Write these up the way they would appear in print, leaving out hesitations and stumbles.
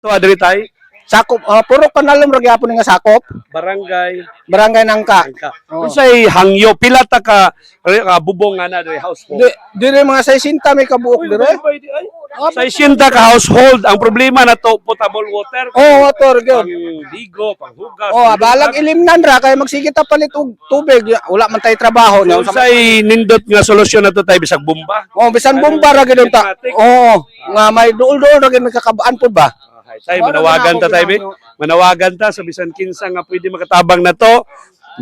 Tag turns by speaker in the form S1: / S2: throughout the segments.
S1: To adri tay
S2: Sakop, puro panalom ra gyapon nga sakop.
S1: barangay
S2: Barangay Nangka. Oh.
S1: unsay hangyo pila ta ka bubong nga na diri household.
S2: Dire mga 60 may kabuok dire.
S1: Sa isinta ka household, ang problema na to potable water.
S2: Oh, water gyud.
S1: Pang ligo, panghugas.
S2: Oh, balag ilimnan ra kay magsigit ta palit og tubig. Wala man tay trabaho niya.
S1: Unsay nindot nga solusyon na to tay bisag bomba.
S2: Oh, bisan bomba ra gyud ta. Oo, nga may duol-duol ra gyud nakakabaan pud ba.
S1: Tay manawagan ta tay manawagan ta sa bisan kinsa nga pwede makatabang na to.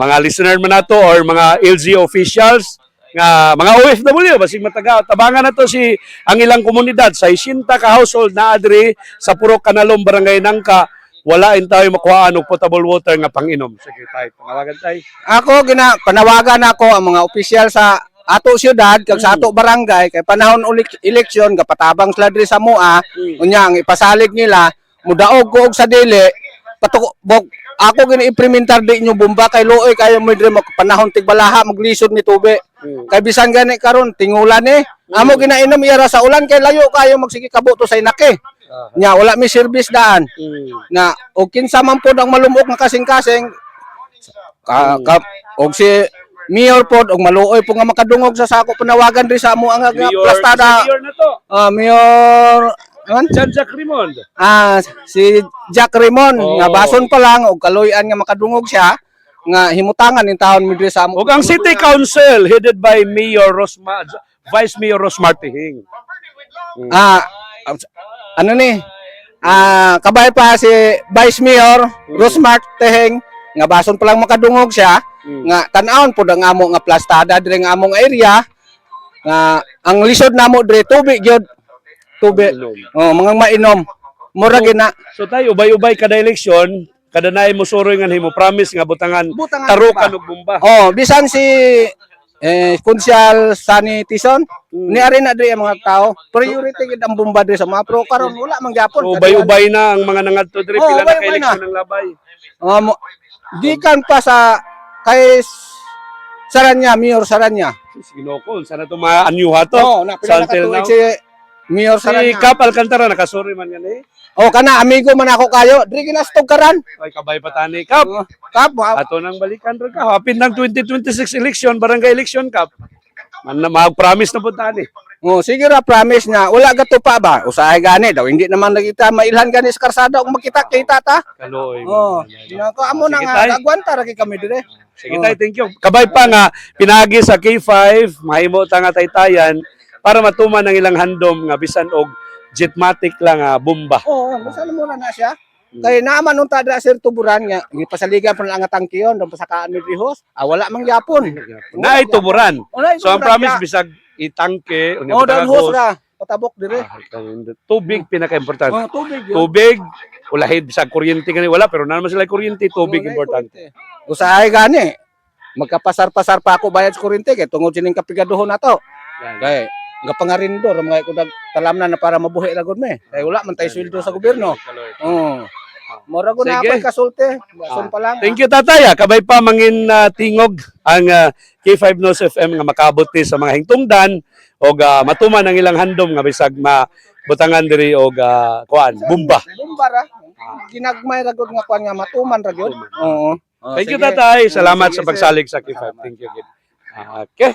S1: Mga listener man nato or mga LGU officials nga mga OFW basig mataga tabangan na to si ang ilang komunidad sa isinta ka household na adri sa Purok Kanalom Barangay Nangka wala in tayo makuhaan og potable water nga panginom. Sige tay, panawagan tay.
S2: Ako panawagan ako ang mga opisyal sa ato siyudad kag sa ato barangay kay panahon eleksyon gapatabang sila diri sa MUA unya ang ipasalig nila mudaog ko og sa dili patukbog ako gini-implementar di inyo bomba kay luoy kayo mo diri panahon tigbalaha maglisod ni tubig kay bisan gani karon tingulan ni amo ginainom iyara sa ulan kay layo kayo magsige kabuto sa inake nya wala mi service daan nga og kinsa man pod ang malumok nga kasing-kasing og si Mayor pod og maluoy po nga makadungog sa sako panawagan diri sa amo ang plastada.
S1: Mayor na to.
S2: Mayor
S1: Jack Raymond.
S2: Si Jack Raymond nga bason pa lang og kaloy-an nga makadungog siya nga himutangan ning taon mi diri sa amo.
S1: Ug ang City Council headed by Mayor Rosmar Vice Mayor Rosmar Tihing.
S2: Ano ni? Kabay pa si Vice Mayor Rosmar Tihing nga bason pa lang makadungog siya. Nga tan-awon pud ang amo nga plastada diri nga among area nga ang lisod namo diri tubig gyud tubig mga mainom mura gina
S1: so tayo ubay-ubay kada eleksyon kada naay mo suroy nga himo promise nga butangan tarukan og bomba
S2: bisan si Kunsyal Sunny Tison ni ari na diri ang mga tao priority gid ang bomba diri sa mga pro karon wala man gyapon
S1: ubay-ubay na ang mga nangadto diri pila na kay eleksyon ng labay
S2: gikan pa sa kay Saranya, Mayor Saranya.
S1: Ginoko, sana to maanyuha to.
S2: Sa until now. Si Mayor Saranya.
S1: Si Kap Alcantara, nakasuri man yan eh.
S2: Kana, amigo man ako kayo. Diri ginastog karan.
S1: Ay, kabay pa tani, Kap.
S2: Kap,
S1: ato nang balikan rin ka. Hapin ng 2026 election, barangay election, Kap. Mag-promise na po tani.
S2: Sige ra, promise na. Wala gato pa ba? Usahay gani daw. Hindi naman nakita mailhan gani sa karsada kung makita-kita ta.
S1: Kaloy.
S2: Amo na nga, agwanta ra kami dire.
S1: Sige tayo, thank you. Kabay pa nga, pinagi sa K5, mahimo ta nga taytayan, para matuman ang ilang handom nga bisan og jetmatic lang bomba.
S2: Bisan mo na siya. Kay naman nung tada sir tuburan nga, gipasaligan pa lang ang tangkiyon, doon pa sa kaan ni Rihos, wala mang yapon.
S1: Na tuburan. So ang promise bisag itangke,
S2: danhos ra, patabok dire.
S1: Tubig pinaka-importante.
S2: Tubig.
S1: Tubig, ulahid bisag kuryente gani wala pero naman sila kuryente, tubig importante.
S2: Usahay gani. Magkapasar-pasar pa ako bayad sa kuryente kay tungod sining kapigaduhon nato. Kay nga pangarindor mga ko talamnan na para mabuhi ra gud me. Kay wala man tay sweldo sa gobyerno. Mura ko na ako kasulti. Bason pa lang.
S1: Thank you tatay. Kabay pa mangin tingog ang K5 News FM nga makabot sa mga hingtungdan og matuman ang ilang handom nga bisag mabutangan diri og kuan bomba.
S2: Bomba ra. Ginagmay ra gud nga kuan nga matuman ra gud.
S1: Thank you tatay. Salamat sa pagsalig sa K5. Thank you. Okay.